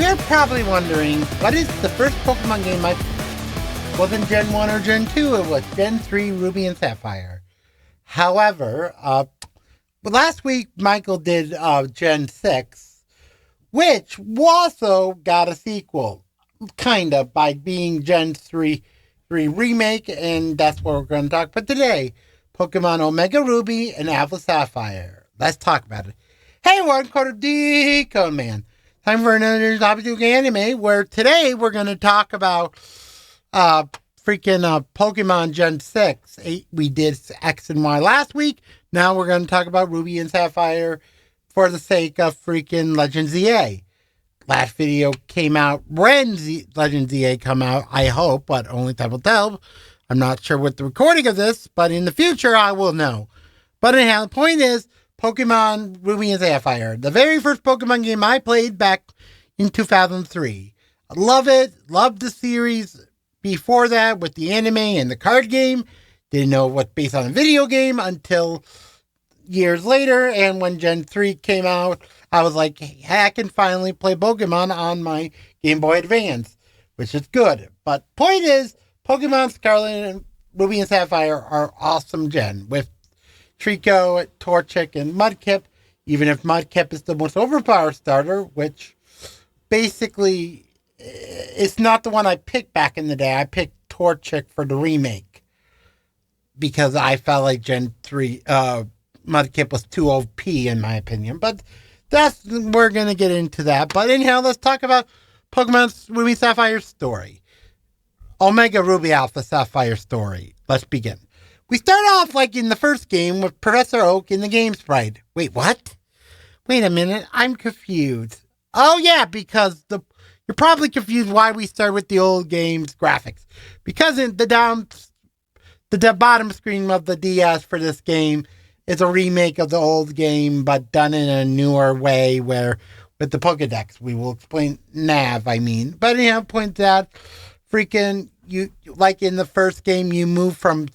You're probably wondering, what is the first Pokemon game I wasn't Gen 1 or Gen 2, it was Gen 3 Ruby and Sapphire. However, last week Michael did Gen 6, which also got a sequel, kind of, by being Gen 3 remake, and that's what we're going to talk about today. Pokemon Omega Ruby and Alpha Sapphire. Let's talk about it. Hey, one quarter Decode Man. Time for another topic anime, where today we're going to talk about Pokemon Gen 6. We did X and Y last week. Now we're going to talk about Ruby and Sapphire for the sake of freaking Legend ZA. Last video came out when Legend ZA come out, I hope, but only time will tell. I'm not sure with the recording of this, but in the future I will know. But anyhow, the point is, Pokemon Ruby and Sapphire, the very first Pokemon game I played back in 2003. I love it, loved the series before that with the anime and the card game. Didn't know what's based on a video game until years later, and when Gen 3 came out, I was like, hey, I can finally play Pokemon on my Game Boy Advance, which is good. But point is, Pokemon Scarlet and Ruby and Sapphire are awesome gen, with Trico, Torchic, and Mudkip, even if Mudkip is the most overpowered starter, which basically it's not the one I picked back in the day. I picked Torchic for the remake because I felt like Gen 3 Mudkip was too OP in my opinion. But we're going to get into that. But anyhow, let's talk about Pokemon Ruby Sapphire story. Omega Ruby Alpha Sapphire story. Let's begin. We start off like in the first game with Professor Oak in the game sprite. Wait, what? Wait a minute, I'm confused. Oh yeah, because you're probably confused why we start with the old game's graphics. Because in the bottom screen of the DS for this game is a remake of the old game, but done in a newer way where with the Pokedex. We will explain Nav, I mean. But anyhow, point out, freaking you like in the first game you move from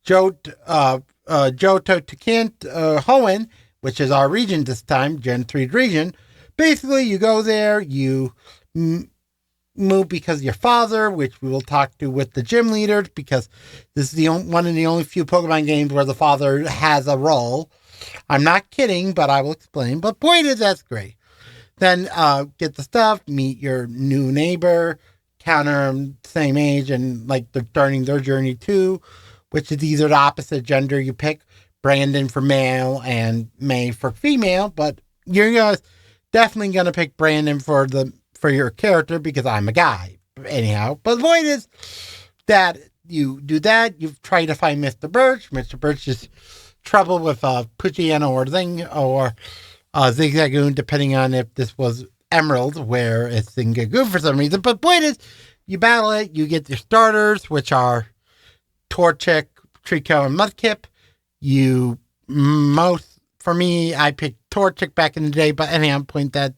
Johto to Hoenn, which is our region this time, Gen 3 region. Basically, you go there, you move because your father, which we will talk to with the gym leaders, because this is one of the only few Pokemon games where the father has a role. I'm not kidding, but I will explain. But point is, that's great. Then get the stuff, meet your new neighbor, counter them, same age, and like they're starting their journey too, which is either the opposite gender you pick, Brandon for male and May for female, but you're definitely going to pick Brandon for your character because I'm a guy. Anyhow, but the point is that you do that, you try to find Mr. Birch. Mr. Birch is trouble with Puchiana or Zigzagoon, depending on if this was Emerald, where it's Zigzagoon for some reason. But the point is, you battle it, you get your starters, which are Torchic, Trico, and Mudkip. For me, I picked Torchic back in the day, but anyhow, point that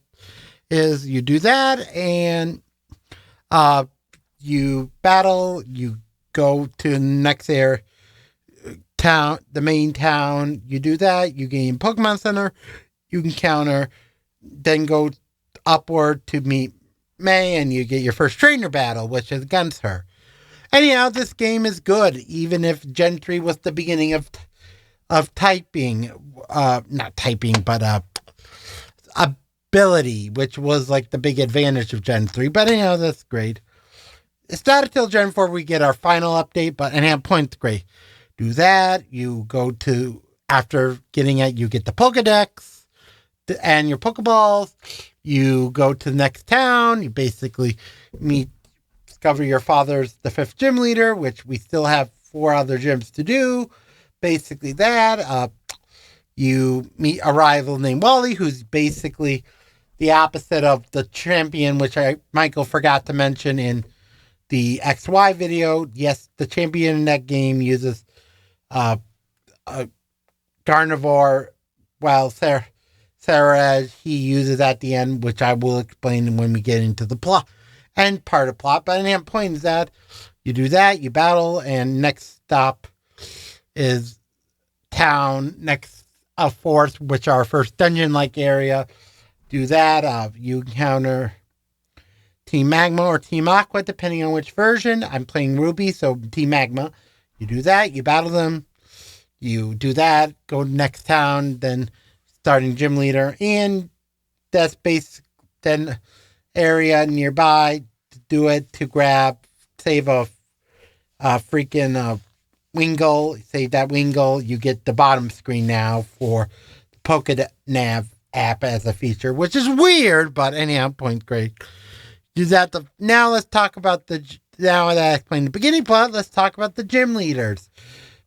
is you do that, and you battle, you go to the next town, the main town, you do that, you gain Pokemon Center, you can counter, then go upward to meet May, and you get your first trainer battle, which is against her. Anyhow, this game is good, even if Gen 3 was the beginning of typing, not typing, but ability, which was like the big advantage of Gen 3. But anyhow, that's great. It's not until Gen 4 we get our final update, but anyhow, point's great. Do that, you go to, after getting it, you get the Pokedex and your Pokeballs. You go to the next town, you basically discover your father's the 5th gym leader, which we still have 4 other gyms to do. Basically that. You meet a rival named Wally, who's basically the opposite of the champion, which Michael forgot to mention in the XY video. Yes, the champion in that game uses a Gardevoir, while Sarah he uses at the end, which I will explain when we get into the plot and part of plot. But the point is that you do that, you battle, and next stop is town, next forest, which our first dungeon-like area. Do that, you encounter Team Magma or Team Aqua, depending on which version. I'm playing Ruby, so Team Magma. You do that, you battle them, you do that, go to next town, then starting gym leader, and that's basic, then area nearby to do it to grab, save a freaking Wingle, save that Wingle. You get the bottom screen now for the Poké Nav app as a feature, which is weird, but anyhow, point great. Use that. Now let's talk about now that I explained the beginning plot, let's talk about the gym leaders.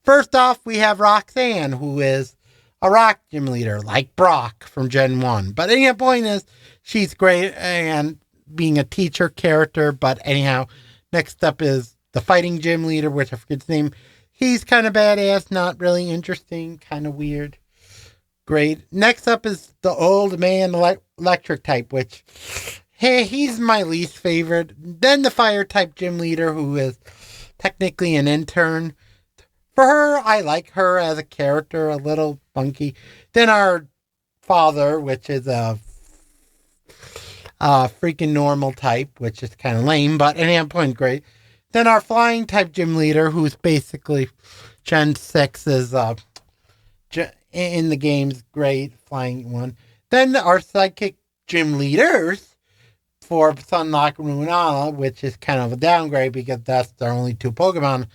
First off, we have Roxanne, who is a rock gym leader, like Brock from Gen 1. But anyhow, point is, she's great and being a teacher character. But anyhow, next up is the fighting gym leader, which I forget his name. He's kind of badass, not really interesting, kind of weird. Great. Next up is the old man electric type, which, hey, he's my least favorite. Then the fire type gym leader, who is technically an intern. For her, I like her as a character, a little funky. Then our father, which is a freaking normal type, which is kind of lame, but anyhow, point great. Then our flying type gym leader, who's basically Gen 6 is in the game's great flying one. Then our psychic gym leaders for Sunlock and Lunala, which is kind of a downgrade because that's their only two Pokemon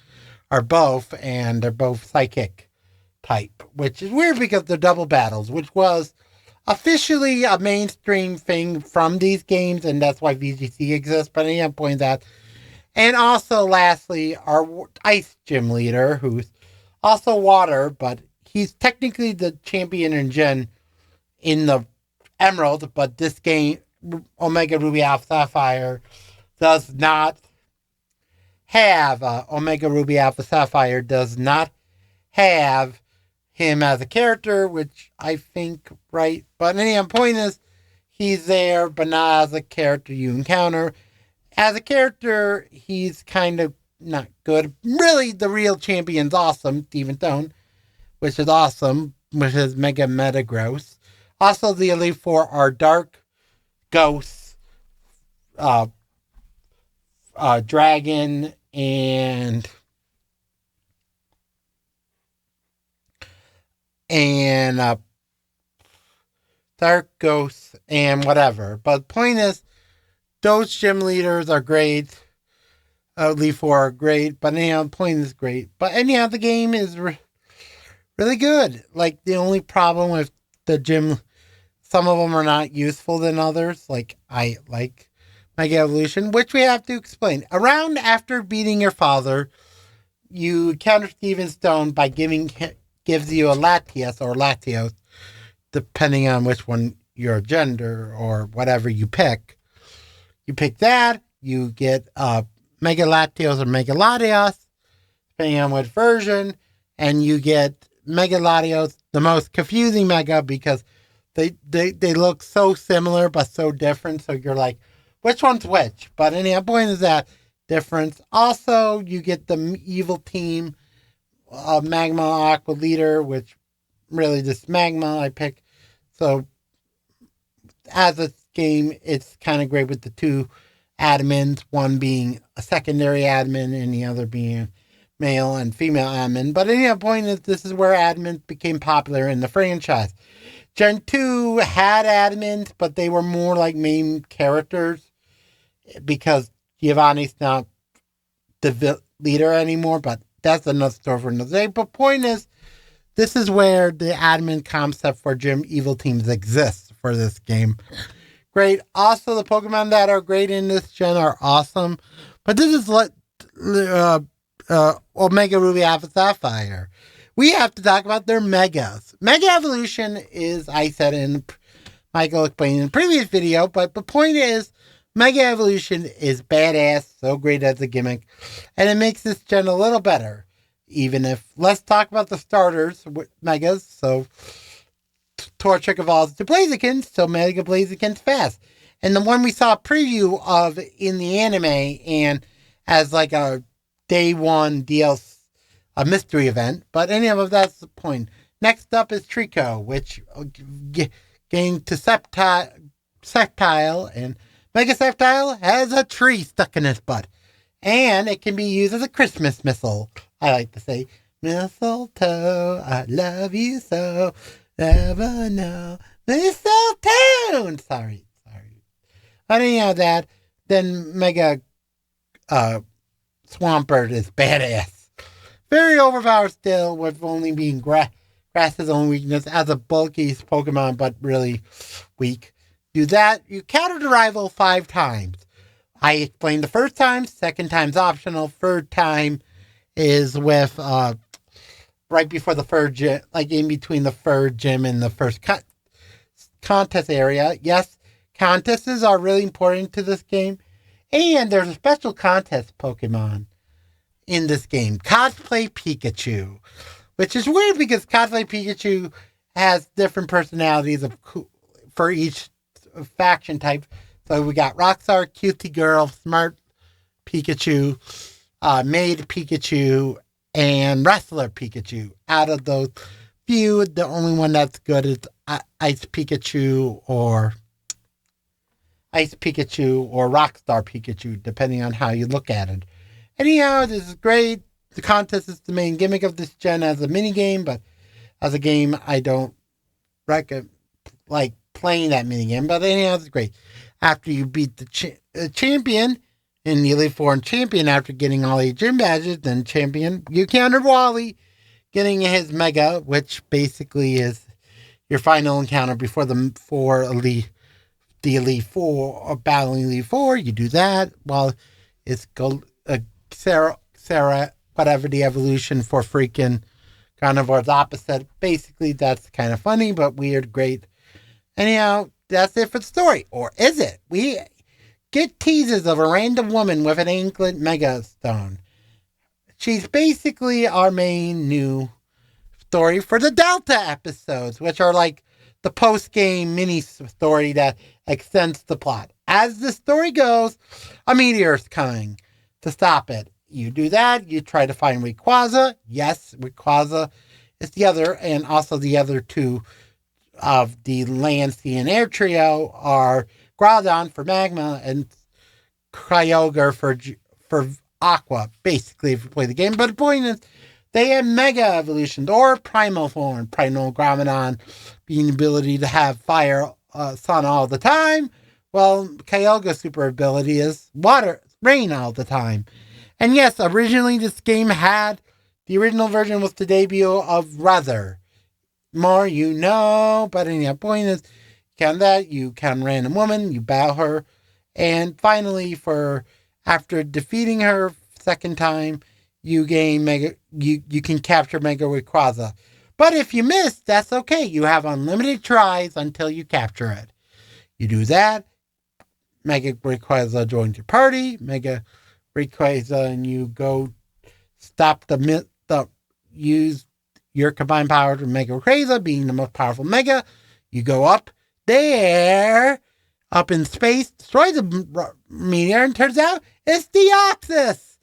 are both, and they're both psychic type, which is weird because they're double battles, which was officially a mainstream thing from these games, and that's why VGC exists, but I am pointing that. And also, lastly, our ice gym leader, who's also water, but he's technically the champion in Gen in the Emerald, but this game, Omega Ruby Alpha Sapphire, does not have Omega Ruby Alpha Sapphire does not have him as a character, which I think right. But anyhow, point is, he's there, but not as a character you encounter. As a character, he's kind of not good. Really, the real champion's awesome, Steven Stone, which is awesome, which is Mega Metagross. Also, the Elite Four are Dark, Ghost, Dragon, and Dark Ghost and whatever. But the point is, those gym leaders are great. Elite Four are great, but anyhow, the point is great. But anyhow, the game is really good. Like, the only problem with the gym, some of them are not useful than others. Like, I like Mega Evolution, which we have to explain. Around after beating your father, you counter Steven Stone by gives you a Latios or Latios, depending on which one your gender or whatever you pick. You pick that, you get Mega Latios or Mega Latios, depending on what version, and you get Mega Latios, the most confusing Mega because they look so similar but so different, so you're like, which one's which? But anyhow, point is that difference. Also, you get the evil team, Magma Aqua Leader, which really just Magma I pick. So, as a game, it's kind of great with the two admins, one being a secondary admin and the other being male and female admin. But anyhow, point is, this is where admins became popular in the franchise. Gen 2 had admins, but they were more like main characters because Giovanni's not the leader anymore, but that's another story for another day. But point is, this is where the admin concept for gym evil teams exists for this game. Great. Also, the Pokemon that are great in this gen are awesome, but this is Omega Ruby Alpha Sapphire. We have to talk about their Megas. Mega Evolution is, I said in Michael explained in the previous video, but the point is, Mega Evolution is badass, so great as a gimmick, and it makes this gen a little better. Even if, let's talk about the starters with Megas. So, Torchic evolves to Blaziken, so Mega Blaziken's fast. And the one we saw a preview of in the anime, and as like a day one DLC, a mystery event, but anyhow, that's the point. Next up is Trico, which gained to Sceptile and Mega Sapphire has a tree stuck in its butt. And it can be used as a Christmas missile. I like to say, mistletoe, I love you so, never know, mistletoe. Sorry. But anyhow, then Mega Swampert is badass. Very overpowered still, with only being grass's only weakness as a bulky Pokemon, but really weak. Do that, you counter the rival 5 times. I explained the first time, second time's optional, third time is with right before the third gym, like in between the third gym and the first contest area. Yes, contests are really important to this game. And there's a special contest Pokemon in this game, Cosplay Pikachu, which is weird because Cosplay Pikachu has different personalities for each faction type. So we got Rockstar, Cutesy Girl, Smart Pikachu, Maid Pikachu, and Wrestler Pikachu. Out of those few, the only one that's good is Ice Pikachu or Rockstar Pikachu, depending on how you look at it. Anyhow, this is great. The contest is the main gimmick of this gen as a minigame, but as a game, I don't like playing that minigame. But anyhow, it's great. After you beat the champion in the Elite Four and champion after getting all 8 gym badges, then champion, you countered Wally, getting his Mega, which basically is your final encounter before the Elite Four or battling Elite Four. You do that while it's Sarah, whatever the evolution for freaking Carnivore's opposite. Basically, that's kind of funny, but weird, great. Anyhow, that's it for the story. Or is it? We get teases of a random woman with an anklet Mega Stone. She's basically our main new story for the Delta episodes, which are like the post-game mini story that extends the plot. As the story goes, a meteor's coming to stop it. You do that. You try to find Rayquaza. Yes, Rayquaza is the other, and also the other two of the land, sea, and air trio are Groudon for Magma and Kyogre for Aqua, basically, if you play the game. But the point is, they have Mega Evolutions or Primal form. Primal Groudon being the ability to have fire, sun all the time. Well, Kyogre's super ability is rain all the time. And yes, originally this game the original version was the debut of Rather. More you know, but any point is, you count that, you count random woman, you battle her, and finally, after defeating her second time, you gain Mega. You can capture Mega Rayquaza. But if you miss, that's okay. You have unlimited tries until you capture it. You do that, Mega Rayquaza joins your party. Mega Rayquaza, and you go stop use your combined power to Mega Rayquaza, being the most powerful Mega. You go up there, up in space, destroy the meteor, and turns out it's Deoxys.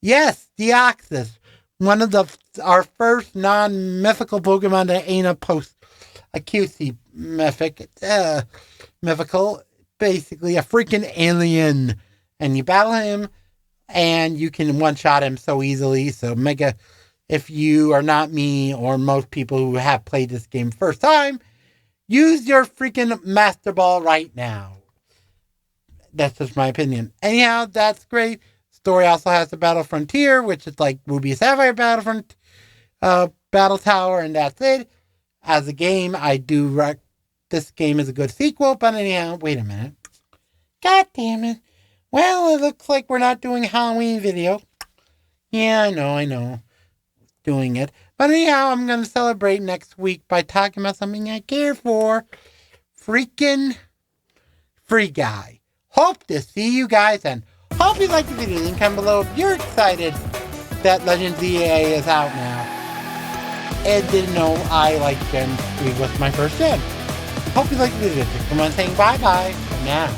Yes, Deoxys. One of our first non-mythical Pokemon that ain't a cutesy mythical, basically a freaking alien. And you battle him, and you can one-shot him so easily. So Mega, if you are not me or most people who have played this game first time, use your freaking Master Ball right now. That's just my opinion. Anyhow, that's great. Story also has the Battle Frontier, which is like Ruby Sapphire Battle Tower, and that's it. As a game, I do this game is a good sequel, but anyhow, wait a minute. God damn it. Well, it looks like we're not doing a Halloween video. Yeah, I know. Doing it. But anyhow, I'm going to celebrate next week by talking about something I care for. Freaking Free Guy. Hope to see you guys, and hope you liked the video. Link down below if you're excited that Legends EA is out now. And didn't know I liked Gen 3 was my first gen. Hope you liked the video. Come on saying bye-bye now.